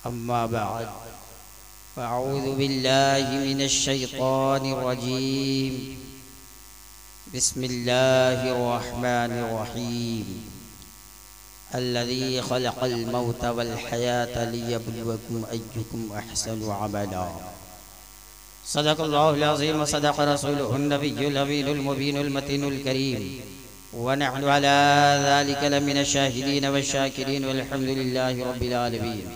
अम्मा बाद अऊज़ु बिल्लाहि मिनश शैतानिर रजीम बिस्मिल्लाहिर रहमानिर रहीम अल्लज़ी खलक़ल मौता वल हयाता लियब्लुवकुम अय्युकुम अहसनु अमला सदक़ल्लाहुल अज़ीम व सदक़ रसूलुहुन नबियुल अमीनुल मुबीनुल मतीनुल करीम व नहनु अला ज़ालिका लमिनश शाहिदीन वश्शाकिरीन वल्हम्दुलिल्लाहि रब्बिल आलमीन।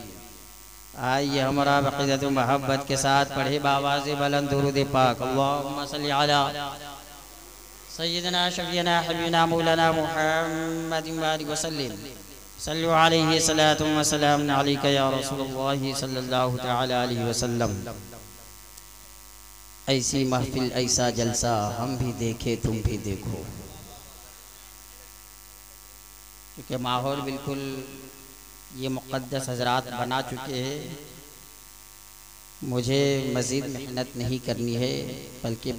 आइए हमारा अक़ीदत व मोहब्बत के साथ पढ़े बावाज़े बुलंद दुरूद पाक। अल्लाहुम्मा सल्लि अला सय्यिदना शफ़ीना हबीबना मौलाना मुहम्मदिन व आलिहि व सल्लिम सल्लु अलैहि सलातु व सलाम अलैका या रसूलल्लाह सल्लल्लाहु तआला अलैहि वसल्लम। ऐसी महफिल ऐसा जलसा हम भी देखे तुम भी देखो। क्योंकि माहौल बिल्कुल ये मुक़द्दस हज़रात बना चुके हैं, मुझे मज़ीद मेहनत नहीं करनी है बल्कि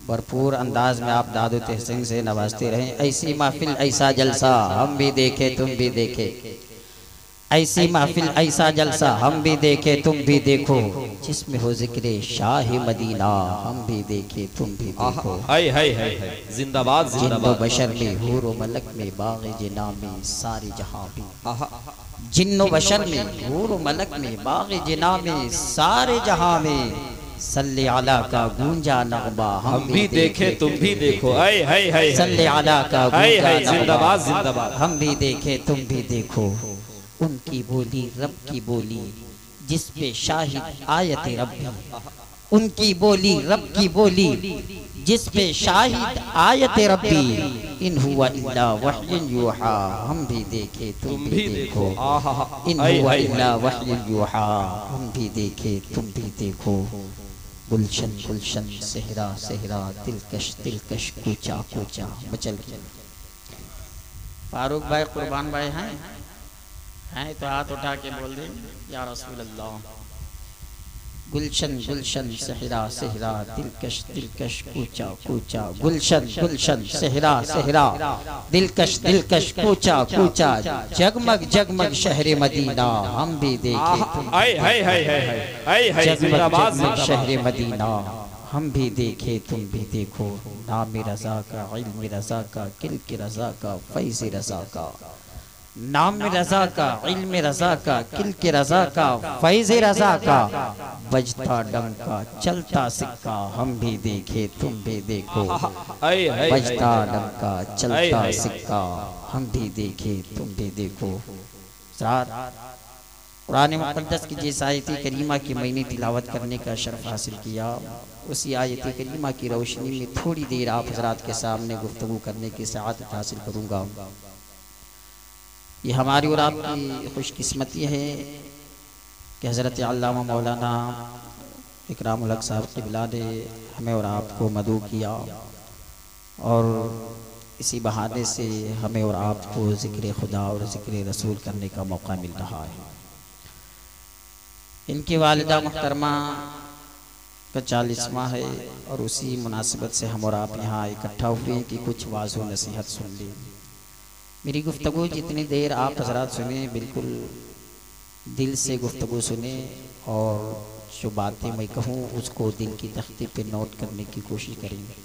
भरपूर अंदाज में आप दादो तहसीन से नवाजते रहें। ऐसी महफिल ऐसा जलसा हम भी देखे तुम भी देखे, ऐसी महफिल ऐसा जलसा हम भी देखे तुम भी देखो, जिसमें हो जिक्रे शाह मदीना हम भी देखे तुम भी देखो। हाय हाय हाय जिंदाबाद जिंदाबाद। बशर में हूर व मलक में बाग़े जिना में सारे जहां भी, जिन्नो बशर में हूर व मलक में बाग़े जिना में सारे जहां में, सल्ले अला का गूंजा नग़मा हम भी देखे तुम भी देखो। हाय हाय हाय सल्ले अला का गूंजा जिंदाबाद जिंदाबाद। हम भी देखे तुम भी देखो। उनकी बोली रब की बोली जिस पे शाहिद आयत रब्बी, उनकी बोली रब की बोली जिस पे शाहिद आयत रब्बी, इन हुआ इल्ला वह्युन यूहा हम भी देखे तुम भी देखो। इन हुआ इल्ला वह्युन यूहा हम भी देखे तुम भी देखो। गुलशन गुलशन सेहरा सेहरा दिलकश दिलकश कूचा कूचा मचल गया। फारूक भाई कुर्बान भाई हैं तो हाथ उठा के बोल दे या रसूल अल्लाह। गुलशन गुलशन सेहरा सेहरा दिलकश दिलकश कूचा कूचा, गुलशन गुलशन सेहरा सेहरा दिलकश दिलकश कूचा कूचा, जगमग जगमग शहर मदीना हम भी देखे जगमग जगमग शहर मदीना हम भी देखे तुम भी देखो। नाम रज़ा का इल्म रज़ा का किल्क रज़ा का फैज़ रज़ा का, नाम रज़ा का इल्म रज़ा का किल्क रज़ा का फैज़ रज़ा का, बजता डंका चलता सिक्का हम भी देखे तुम भी देखो। बजता डंका चलता सिक्का हम भी देखे तुम भी देखो। कुरान मुक़द्दस की जिस आयत करीमा की मैंने तिलावत करने का शर्फ हासिल किया, उसी आयत करीमा की रोशनी में थोड़ी देर आप हज़रात के सामने गुफ्तगू करने की सआदत हासिल करूँगा। ये हमारी और आपकी खुशकिस्मती है कि हज़रत अल्लामा मौलाना इकरामुल हक साहब क़िबला ने हमें और आपको मदऊ किया, और इसी बहाने से हमें और आपको ज़िक्र खुदा और ज़िक्र रसूल करने का मौका मिल रहा है। इनकी वालिदा मुहतरमा का 40वां है, और उसी मुनासिबत से हम और आप यहाँ इकट्ठा हुए कि कुछ वाज़ व नसीहत सुन लें। मेरी गुफ्तगू जितनी देर आप हज़रात सुने बिल्कुल दिल से गुफ्तगू सुने, और जो बातें मैं कहूँ उसको दिल की तख्ती पे नोट करने की कोशिश करेंगे।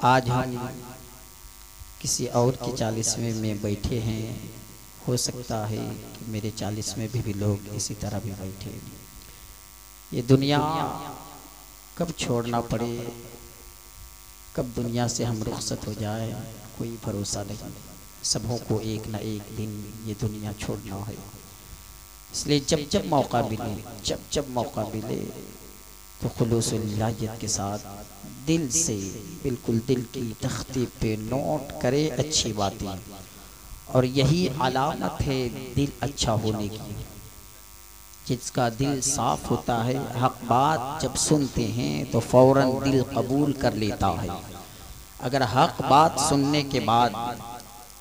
आज हम किसी और के 40वें में बैठे हैं, हो सकता है कि मेरे 40वें भी लोग इसी तरह भी बैठे हैं। ये दुनिया कब छोड़ना पड़े, कब दुनिया से हम रुखसत हो जाए, कोई भरोसा नहीं। सबों को एक ना एक दिन ये दुनिया छोड़ना है। इसलिए जब जब मौका मिले, जब जब मौका मिले तो खुलूस-उल-नियत के साथ दिल से बिल्कुल दिल की तख्ती पे नोट करे अच्छी बातें, और यही अलामत है दिल अच्छा होने की। जिसका दिल साफ होता है, हक बात जब सुनते हैं तो फौरन दिल कबूल कर लेता है। अगर हक बात सुनने के बाद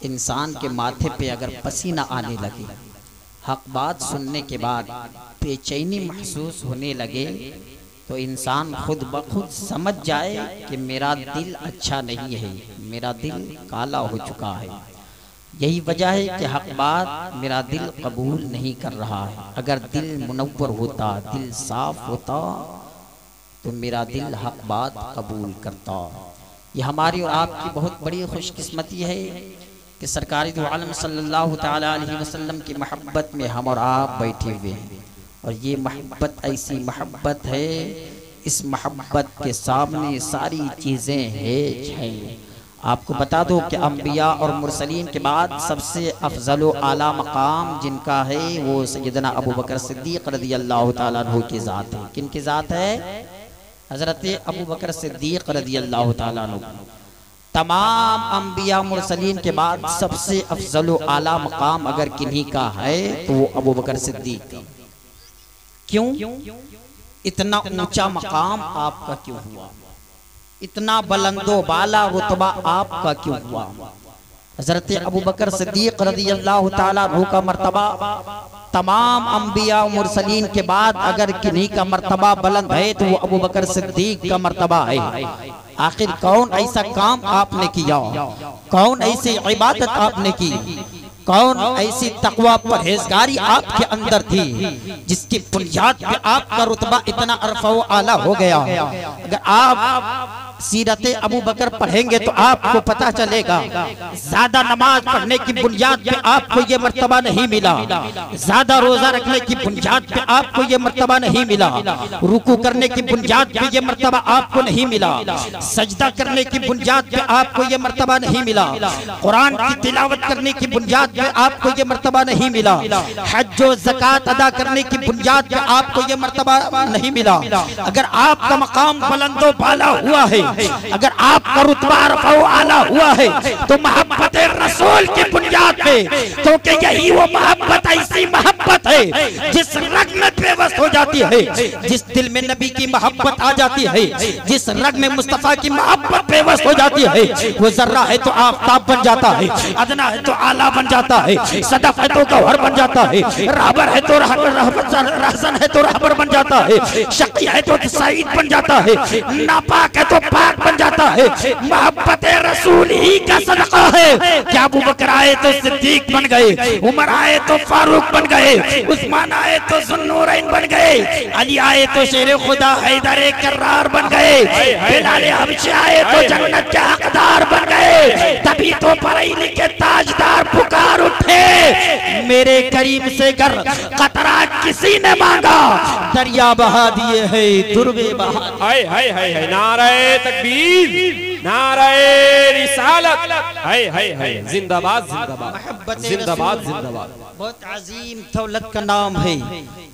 इंसान के माथे पे अगर पसीना आने लगे, हक बात सुनने के बाद बेचैनी महसूस होने लगे, तो इंसान खुद ब खुद समझ जाए कि मेरा दिल अच्छा नहीं है, मेरा दिल काला हो चुका है। यही वजह है कि हक बात मेरा दिल कबूल नहीं कर रहा है। अगर दिल मुनव्वर होता, दिल साफ होता, तो मेरा दिल हक बात कबूल करता। ये हमारी और आपकी बहुत बड़ी खुशकिस्मती है कि सरकारी दो आलम सल्लल्लाहु तआला अलैहि वसल्लम की मोहब्बत में हम और आप बैठे हुए हैं। और ये मोहब्बत ऐसी मोहब्बत है, इस मोहब्बत के सामने सारी चीज़ें हेज हैं। आपको बता दो कि अंबिया और मुरसलीन के बाद सबसे अफजल व आला मकाम जिनका है वो सैयदना अबू बकर सिद्दीक़ रज़ियल्लाहु ताला अन्हु की ज़ात है। किन की ज़ात है? हज़रत अबू बकर सिद्दीक़ रज़ियल्लाहु ताला अन्हु। तमाम अंबिया मुरसलीन के बाद सबसे अफजल व आला मकाम अगर किन्हीं का है तो वो अबू बकर सिद्दीक़। क्यों? इतना ऊंचा मकाम आपका क्यों हुआ? इतना बुलंदो बाला रुतबा आपका क्यों हुआ? हज़रत अबू बकर सिद्दीक़ रज़ियल्लाहु ताला अन्हु का मर्तबा तमाम अंबिया मुरसलीन के बाद अगर किन्हीं का मर्तबा बुलंद है तो वो अबू बकर सिद्दीक़ का मर्तबा है। आखिर कौन ऐसा काम आपने किया, कौन ऐसी इबादत आपने की, कौन ऐसी तकवा परहेजगारी आपके अंदर थी जिसकी बुनियाद पे आपका रुतबा इतना अरफा व आला हो गया? अगर आप सीरत अबू बकर पढ़ेंगे तो आपको पता चलेगा ज्यादा नमाज पढ़ने की बुनियाद पे आपको ये मर्तबा नहीं मिला, ज्यादा रोजा रखने की बुनियाद पे आपको ये मर्तबा नहीं मिला, रुकू करने की बुनियाद पे ये मर्तबा आपको नहीं मिला, सजदा करने की बुनियाद पे आपको ये मर्तबा नहीं मिला, कुरान की तिलावत करने की बुनियाद पे आपको ये मर्तबा नहीं मिला, हज व ज़कात अदा करने की बुनियाद पे आपको ये मर्तबा नहीं मिला। अगर आपका मकाम बुलंदो बाला हुआ है, अगर आपका रुतबा आला हुआ है तो मोहब्बत रसूल की बुनियाद पे, क्योंकि यही वो मोहब्बत ऐसी मोहब्बत है जिस रग में बेबस हो जाती है, जिस दिल में नबी की मोहब्बत आ जाती है, जिस रग में मुस्तफा की मोहब्बत बेबस हो जाती है, वो जर्रा है तो आफताब बन जाता है, अदना है तो आला बन जाता है, सदफ है तो गौहर बन जाता है, रहबर है तो रहसन है तो रहबर बन जाता है, शकी है तो सईद बन जाता है, नापाक है तो पाक बन जाता है। मोहब्बत रसूल ही का सदका है। क्या अबू बकर आए तो सिद्दीक बन गए, उमर आए तो फारूक बन गए, उस्मान आए तो ज़ुन्नूरैन बन गए, अली आए तो शेर खुदा हैदर कर्रार बन गए, बिलाल हबशी आए तो जन्नत के हकदार बन गए। तभी तो बरेली के ताजदार पुकार उठे, मेरे करीम से गर कतरा किसी ने मांगा, दरिया बहा दिए है दुर्बे बहा। हाय हाय हाय हाय, नारे तकबीर, नारे रिसालत, हाय हाय हाय, जिंदाबाद जिंदाबाद जिंदाबाद जिंदाबाद। बहुत अजीम दौलत का नाम है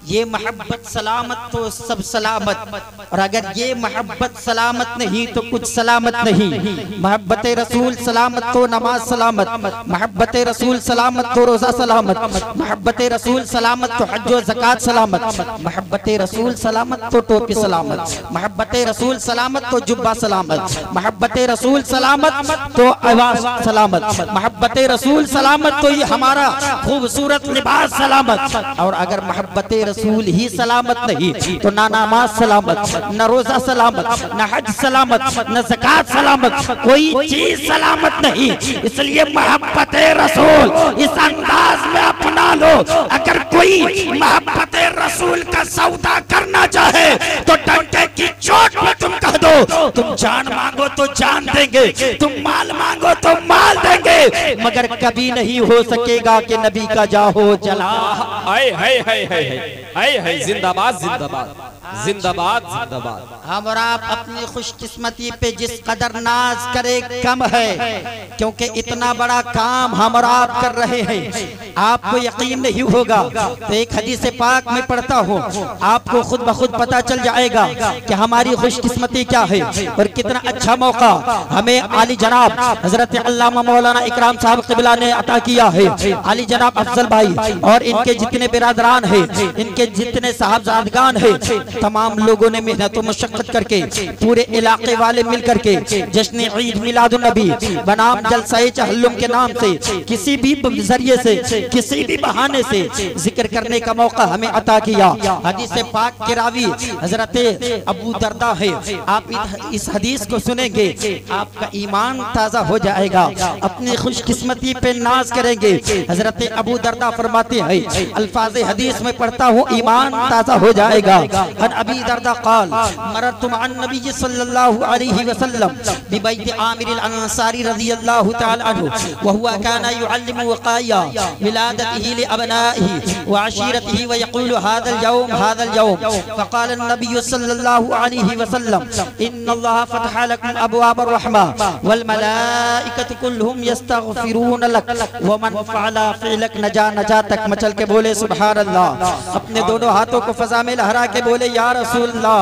ये मोहब्बत। सलामत तो सब सलामत, और अगर ये मोहब्बत सलामत नहीं तो कुछ सलामत नहीं। मोहब्बत रसूल सलामत तो नमाज सलामत, मोहब्बत रसूल सलामत तो रोजा सलामत, मोहब्बत रसूल सलामत तो हज व ज़कात सलामत, मोहब्बत रसूल सलामत तो टोपी सलामत, मोहब्बत रसूल सलामत तो जुब्बा सलामत, मोहब्बत रसूल सलामत तो आवाज सलामत, मोहब्बत रसूल सलामत तो ये हमारा खूबसूरत लिबास सलामत। और अगर मोहब्बत रसूल ही सलामत नहीं तो ना नमाज सलामत, न रोजा सलामत, न हज सलामत, न ज़कात सलामत, कोई चीज सलामत नहीं। इसलिए मोहब्बत रसूल इस अंदाज में अपना लो। अगर कोई मोहब्बत रसूल का सौदा करना चाहे तो डंडे की चोट में तुम कह दो, तुम जान मांगो तो जान देंगे, तुम माल मांगो तो माल देंगे, मगर कभी नहीं हो सकेगा कि नबी का जाहो जला। हाय हाय हाय हाय हाय हाय, जिंदाबाद जिंदाबाद जिंदाबाद जिंदाबाद। हम और आप अपनी खुशकिस्मती पे जिस कदर नाज करे कम है, क्योंकि इतना बड़ा काम हम और आप कर रहे हैं। आपको यकीन नहीं होगा तो एक हदीस पाक में पढ़ता हूँ, आपको खुद ब खुद पता चल जाएगा कि हमारी खुशकिस्मती क्या है और कितना अच्छा मौका हमें आली जनाब हजरत अल्लामा मौलाना इकराम साहब क़िबला ने अता किया है। आली जनाब अफजल भाई और इनके जितने बिरादरान हैं, इनके जितने साहबजादगान हैं, तमाम लोगों ने मेहनत और मशक्कत करके पूरे इलाके वाले मिल करके जश्न ईद मिलादुन नबी बनाम जलसाए चहल्लुम के नाम से किसी भी जरिए से किसी भी बहाने से जिक्र करने का मौका हमें अता किया। हदीस पाक के रावी हजरत अबू दरदा है। आप इस हदीस को सुनेंगे आपका ईमान ताज़ा हो जाएगा, अपनी खुशकिस्मती पे नाज करेंगे। हजरत अबू दरदा फरमाते हैं, अल्फाज हदीस में पढ़ता हूँ ईमान ताज़ा हो जाएगा। अन अबी दरदा क़ाल मररतु मअन नबी सल्लल्लाहु अलैहि वसल्लम बिबैत आमिर अल-अंसारी रज़ियल्लाहु तआला अन्हु व हुवा काना युअल्लिमु वक़ाया विलादतिही लिअबनाइही व अशीरतिही व यक़ूलु हाज़ल यौम फ़क़ाल नबी सल्लल्लाहु अलैहि वसल्लम इन्नल्लाह फ़तह लकुम अबवाब अर्रहमा वल मलाइकतु कुल्लुहुम यस्तग़फिरून लक व मन फ़अला फ़िलक नजा तक मचल के बोले सुभान अल्लाह। अपने दोनों हाथों को फ़ज़ा में लहरा के बोले या रसूल अल्लाह।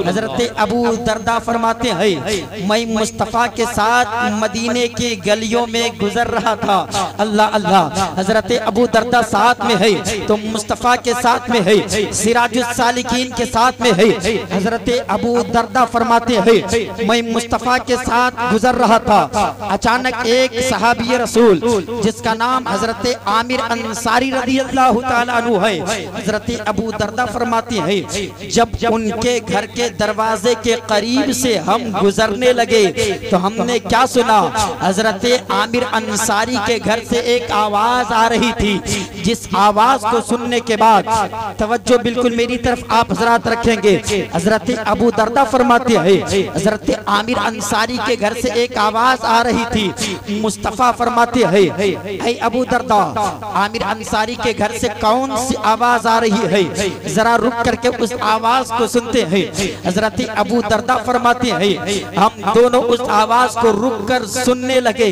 हज़रत अबू दरदा फरमाते हैं, मैं मुस्तफ़ा के साथ मदीने की गलियों में गुजर रहा था। अल्लाह अल्लाह, हज़रत अबू दरदा साथ में है तो मुस्तफ़ा के साथ में है, सिराजुस सालिकीन के साथ में है। हज़रत अबू दरदा फरमाते हैं, मैं मुस्तफ़ा के साथ गुजर रहा था, अचानक एक सहाबी रसूल जिसका नाम हज़रत आमिर अंसारी रज़ियल्लाहु ताला अन्हु है। हज़रत अबू दरदा फरमाते हैं, जब उनके घर के दरवाजे के करीब से हम गुजरने लगे तो हमने क्या सुना, हज़रत आमिर अंसारी के घर से एक आवाज आ रही थी। जिस आवाज को सुनने के बाद तवज्जो बिल्कुल मेरी तरफ आप हज़रात रखेंगे। हज़रत अबू दरदा फरमाते हैं, हज़रत आमिर अंसारी के घर से एक आवाज आ रही थी। मुस्तफ़ा फरमाते हैं, ऐ अबू दरदा, आमिर अंसारी के घर से कौन सी आवाज आ रही है, जरा रुक करके उस आवाज को सुनते हैं। हज़रत अबू दरदा फरमाते हैं, हम दोनों उस आवाज को रुक कर सुनने लगे।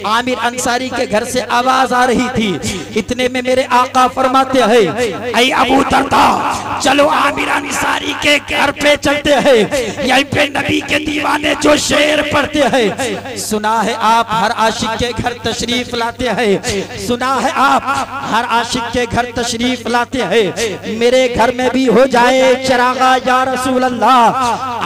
आमिर अंसारी के घर से आवाज आ रही थी। इतने में मेरे आका फरमाते हैं, ऐ अबू दरदा, चलो आमिर अंसारी के घर पे चलते हैं, यहीं पे नबी के दीवाने जो शेर पढ़ते हैं। सुना है आप हर आशिक के घर तशरीफ लाते हैं, सुना है आप हर आशिक के घर तशरीफ लाते हैं। मेरे घर में भी हो जाए चरागा या रसूल अल्लाह।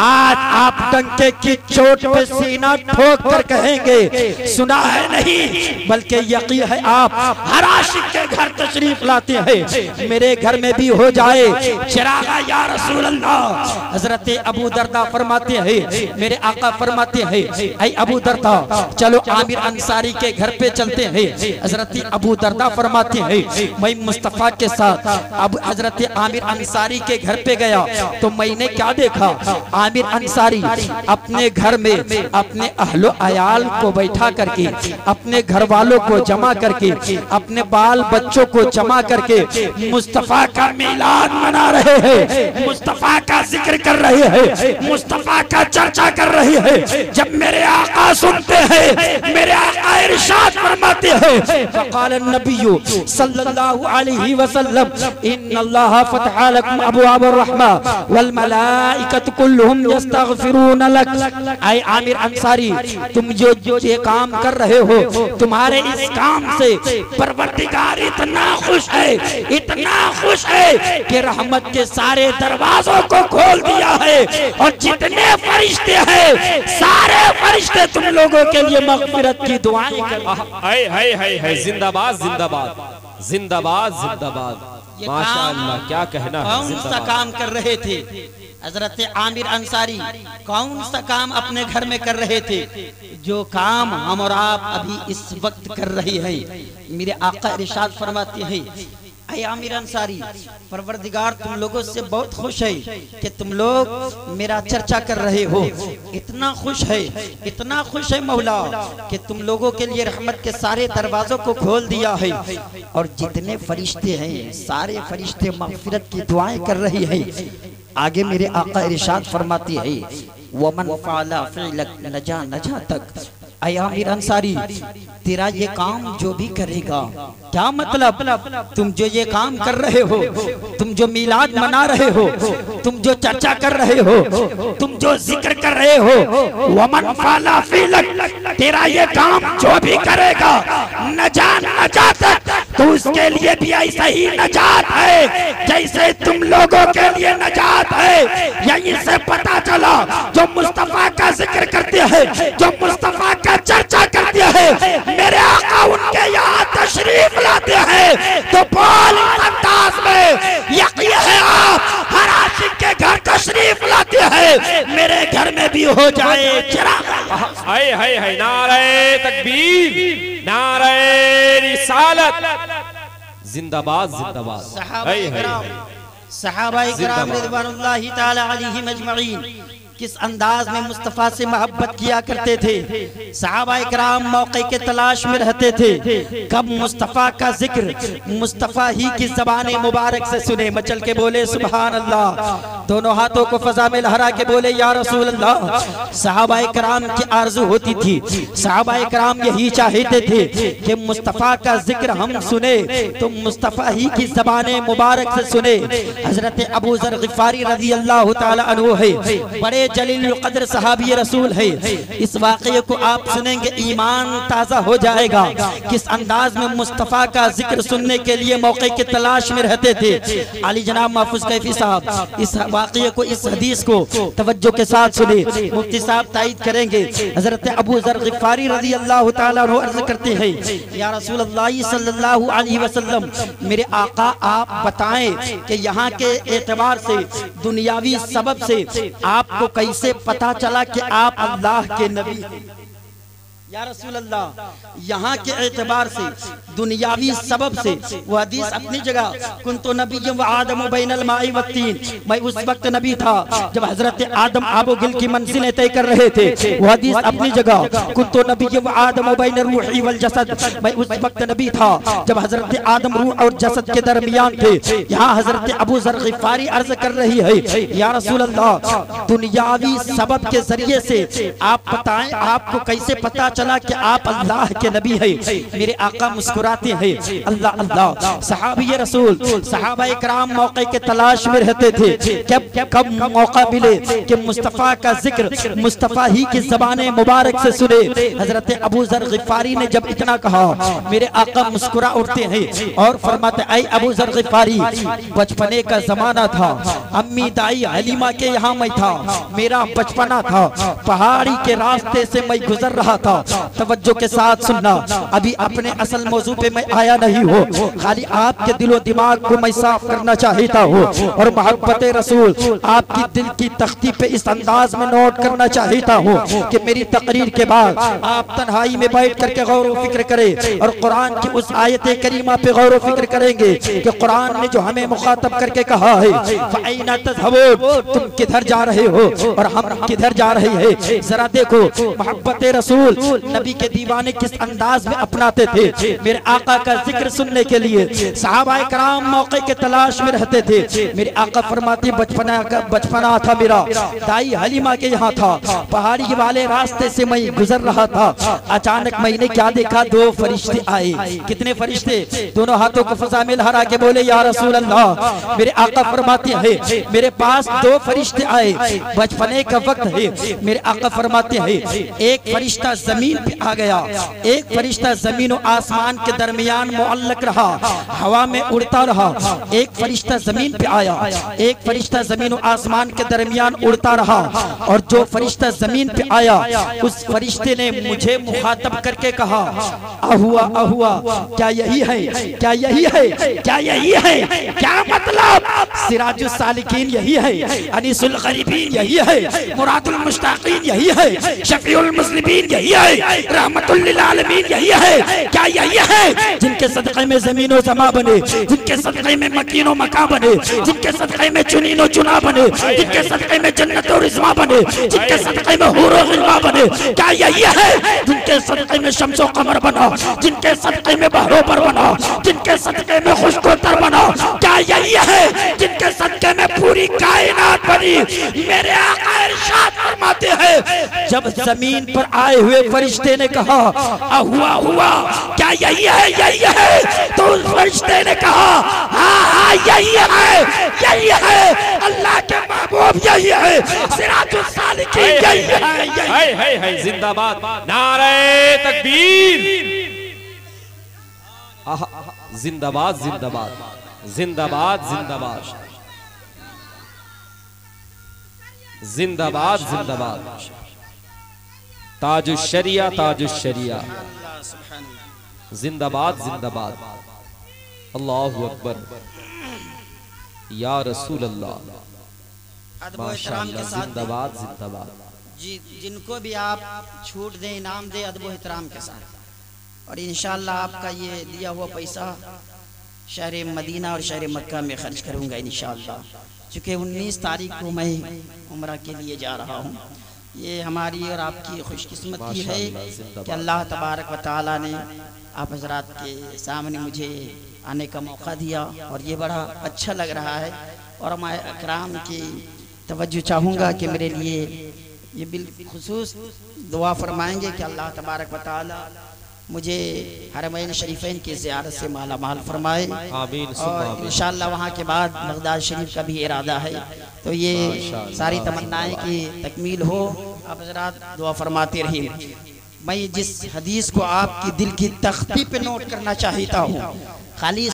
आज आप डंके की चोट पे सीना ठोक कर कहेंगे, सुना है नहीं बल्कि यकीन है आप हर आशिक के घर तशरीफ लाते हैं। मेरे घर में भी हो जाए चरागा या रसूल अल्लाह। हज़रत अबू दरदा फरमाते हैं, मेरे आका फरमाते हैं, ऐ अबू दरदा, चलो आमिर अंसारी के घर पे चलते हैं। हज़रत अबू दरदा फरमाते हैं, मैं मुस्तफ़ा के साथ अब हज़रत आमिर अंसारी के घर पे गया तो मैंने क्या देखा, आमिर अंसारी अपने घर में अपने अहलो अयाल को बैठा करके, अपने घर वालों को जमा करके, अपने बाल बच्चों को जमा करके मुस्तफ़ा का मिलाद मना रहे हैं, मुस्तफ़ा का जिक्र कर रहे हैं, मुस्तफ़ा का चर्चा कर रहे हैं। जब मेरे आका सुनते हैं, मेरे आका इरशाद फरमाते हैं, फ़क़ाल नबिय्यु सल्लल्लाहु अलैहि वसल्लम इन्नल्लाह फ़तह लकुम अबवाब अर्रहमा वल मलाइकतु कुल्लुहुम यस्तग़फिरून लक। ऐ आमिर अंसारी, तुम जो ये काम कर रहे हो, तुम्हारे इस काम से परवरदिगार इतना खुश है, इतना खुश है कि रहमत के सारे दरवाजों को खोल दिया है और जितने फरिश्ते हैं सारे फरिश्ते तुम लोगों के लिए मग़फ़िरत की दुआएं कर रहे हैं। जिंदाबाद जिंदाबाद जिंदाबाद जिंदाबाद, माशाअल्लाह, क्या कहना है। कौन सा काम कर रहे थे हज़रत आमिर अंसारी, कौन सा काम अपने घर में कर रहे थे जो काम हम और आप अभी इस वक्त कर रहे हैं। मेरे आका इरशाद फरमाते हैं, ऐ आमिर अंसारी, परवरदिगार तुम लोगों से बहुत खुश है कि तुम लोग मेरा चर्चा कर रहे हो। इतना खुश है, इतना खुश है मौला कि तुम लोगों के लिए रहमत के सारे दरवाजों को खोल दिया है और जितने फरिश्ते हैं सारे फरिश्ते मग़फ़िरत की दुआएं कर रही हैं। आगे मेरे आका इरशाद फरमाती है, वमन फ़अला फ़िलक नजा तक। ऐ आमिर अंसारी, तेरा ये काम जो भी करेगा, क्या मतलब, तुम जो ये काम कर रहे हो, तुम जो मिलाद मना रहे हो, तुम जो चर्चा कर रहे हो, तुम जो जिक्र कर रहे हो, वमन फ़अला फ़िलक, तेरा ये काम जो भी करेगा नजात, तो उसके लिए भी ऐसा ही नजात है कैसे तुम लोगों के लिए नजात है यहीं से पता चला। जो मुस्तफा का जिक्र करते हैं, जो मुस्तफा का चर्चा करते हैं, मेरे आका उनके यहाँ तशरीफ लाते हैं तो बोल इस अंदाज में यकीन है आप हर आशिक के घर तशरीफ लाते हैं, मेरे घर में भी हो जाए चिराग। हाय हाय हाय, नारे तकबीर, नारे रिसालत, जिंदाबाद जिंदाबाद। सहाबाए किराम रिज़वानुल्लाहि ताला अलैहिम अजमईन किस अंदाज में मुस्तफ़ा से मोहब्बत किया करते थे। सहाबाए किराम मौके के तलाश में रहते थे, कब मुस्तफ़ा का जिक्र मुस्तफ़ा ही की ज़बान मुबारक से सुने। मचल के बोले सुभान अल्लाह, दोनों हाथों को फजा में लहरा के बोले या रसूल अल्लाह। सहाबाए किराम की आरज़ू होती थी, सहाबाए किराम यही चाहते थे कि मुस्तफ़ा का जिक्र हम सुने तो मुस्तफ़ा ही की ज़बान मुबारक से सुने। हज़रत अबू ज़र ग़िफ़ारी रज़ी अल्लाह ताला अन्हु है, बड़े जलील क़द्र सहाबी रसूल है। इस वाक़ये को आप सुनेंगे ईमान ताज़ा हो जाएगा। किस अंदाज में मुस्तफ़ा का जिक्र सुनने के लिए मौके की तलाश में रहते थे। अली जनाब महफूज कैफी साहब इस वाक़ये को, इस हदीस को तवज्जो के साथ सुने। मुफ्ती साहब तायीद करेंगे। हज़रत अबू ज़र ग़िफ़ारी रज़ी अल्लाह ताला अन्हु अर्ज़ करते हैं, या रसूल अल्लाह सल्लल्लाहु अलैहि वसल्लम, मेरे आका आप बताएं कि यहाँ के एतबार से, दुनियावी सबब से आपको कैसे पता चला कि आप अल्लाह के नबी हैं। या रसूल अल्लाह, यहाँ के एतबार से, दुनियावी सबब से, वो हदीस अपनी जगह, कुन्तु नबिय्यम व आदम बैनल माई व तीन, मैं उस वक्त नबी था जब हजरत आदम आबो गिल की मंजिलें तय कर रहे थे। वो हदीस अपनी जगह, कुन्तु नबिय्यम व आदम बैन रूही वल जसद, मैं उस वक्त नबी था जब हजरत आदम रूह और जसद के दरमियान थे। यहाँ हजरत अबू ज़र ग़िफ़ारी अर्ज कर रही है, या रसूल अल्लाह, दुनियावी सबब के जरिए से आप बताएं आपको कैसे पता चला कि आप अल्लाह के नबी हैं। मेरे आका मुस्कुराते हैं, अल्लाह अल्लाह। सहाबी रसूल, सहाबाए किराम मौके के तलाश में रहते थे, कब मौका मिले कि मुस्तफ़ा का जिक्र मुस्तफ़ा ही की ज़बान मुबारक से सुने। हजरत अबू ज़र ग़िफ़ारी ने जब इतना कहा, मेरे आका मुस्कुरा उठते हैं और फरमाते, ऐ अबू ज़र ग़िफ़ारी, बचपने का जमाना था, अम्मी दाई हलीमा के यहाँ मैं था, मेरा बचपना था, पहाड़ी के रास्ते से मैं गुजर रहा था। तवज्जो के साथ सुनना, अभी अपने असल मौजू पे मैं आया नहीं हो, खाली आपके दिलो दिमाग को मैं साफ करना चाहता हूँ और मोहब्बत रसूल आपकी दिल की तख्ती पे इस अंदाज में नोट करना चाहता हूँ कि मेरी तकरीर के बाद आप तन्हाई में बैठ करके गौर व फिक्र करें और कुरान की उस आयत करीमा पे गौर व फिक्र करेंगे कि कुरान ने जो हमें मुखातब करके कहा है, फ़अैना तज़हबून, तुम किधर जा रहे हो और हम किधर जा रहे हैं। जरा देखो मोहब्बत रसूल नबी के दीवाने किस अंदाज में अपनाते थे। मेरे आका का जिक्र सुनने के लिए सहाबाए किराम मौके के तलाश में रहते थे। मेरे आका फरमाते, बचपना था मेरा, दाई हलीमा के यहाँ था, पहाड़ी वाले रास्ते से मैं गुजर रहा था, अचानक मैंने क्या देखा, दो फरिश्ते आए। कितने फरिश्ते? दोनों हाथों को फजा में लहरा के बोले, या रसूल अल्लाह। मेरे आका फरमाते हैं, मेरे पास दो फरिश्ते आए, बचपने का वक्त है। मेरे आका फरमाते हैं, एक फरिश्ता जमीन पे आ गया, एक फरिश्ता जमीन और आसमान के दरमियान मुअल्लक रहा, हवा में उड़ता रहा। एक फरिश्ता जमीन पे आया, एक फरिश्ता जमीन और आसमान के दरमियान उड़ता रहा, और जो फरिश्ता जमीन पे आया उस फरिश्ते ने मुझे मुखातब करके कहा, अहुआ अहुआ, क्या यही है, क्या यही है, क्या यही है, क्या मतलब? सिराजुल सालिकीन यही है, अनीसुल गरीबीन यही है, मुरादुल मुश्ताकीन यही है, शफीउल मुज़निबीन यही है, रहमतुल लिल आलमीन यही है। क्या यही है जिनके सदक़े में ज़मीन और समा बने, जिनके सदक़े में मकीन और मका बने, जिनके सदक़े में चुनीन और चुना बने, जिनके सदक़े में जन्नत और रिज़वा बने, जिनके सदक़े में हूर और ग़िलमा बने? क्या यही है जिनके सदक़े में शम्स और कमर बना, जिनके सदक़े में बहरो पर बना, जिनके सदक़े में खुशकोतर बना? क्या यही है जिनके सदक़े में पूरी कायनात बनी? मेरे आका इरशाद फरमाते हैं, जब जमीन पर आए हुए फरिश्ते ने कहा, हुआ हुआ, क्या यही है, यही है? तो उस फरिश्ते ने कहा, हाँ हाँ यही है, यही है, अल्लाह के महबूब यही है, सिराजुल सालिकीन यही है। जिंदाबाद, नारे तकबीर, जिंदाबाद जिंदाबाद। जिंदाबाद जिंदाबाद जिंदाबाद जिंदाबाद। ताजुश्शरिया ताजुश्शरिया जिंदाबाद जिंदाबाद। अल्लाहु अकबर या रसूल अल्लाह माशाअल्लाह जिंदाबाद जिंदाबाद। जी जिनको भी आप छूट दें इनाम दें अदब व एहतराम के साथ, और इंशाअल्लाह आपका ये दिया हुआ पैसा शहर मदीना और शहर मक्का में खर्च करूँगा इंशाअल्लाह। चूँकि 19 तारीख को मैं उम्रा के लिए जा रहा हूँ। ये हमारी और आपकी खुशकिस्मती है कि अल्लाह तबारक व तआला ने आप हजरात के सामने मुझे आने का मौका दिया, और ये बड़ा अच्छा लग रहा है। और मैं अकराम की तवज्जो चाहूँगा कि मेरे लिए ये बिलखुसूस दुआ फरमाएंगे कि अल्लाह तबारक व तआला मुझे हरमैन शरीफैन की ज़ियारत से माला माल फरमाए। और इंशाअल्लाह वहाँ के बाद बगदाद शरीफ का भी इरादा है, तो ये सारी तमन्नाएं की तकमील हो। आप हज़रात दुआ फरमाते रहिए। मैं जिस हदीस को आपकी दिल की तख्ती पे नोट करना चाहता हूँ, खाली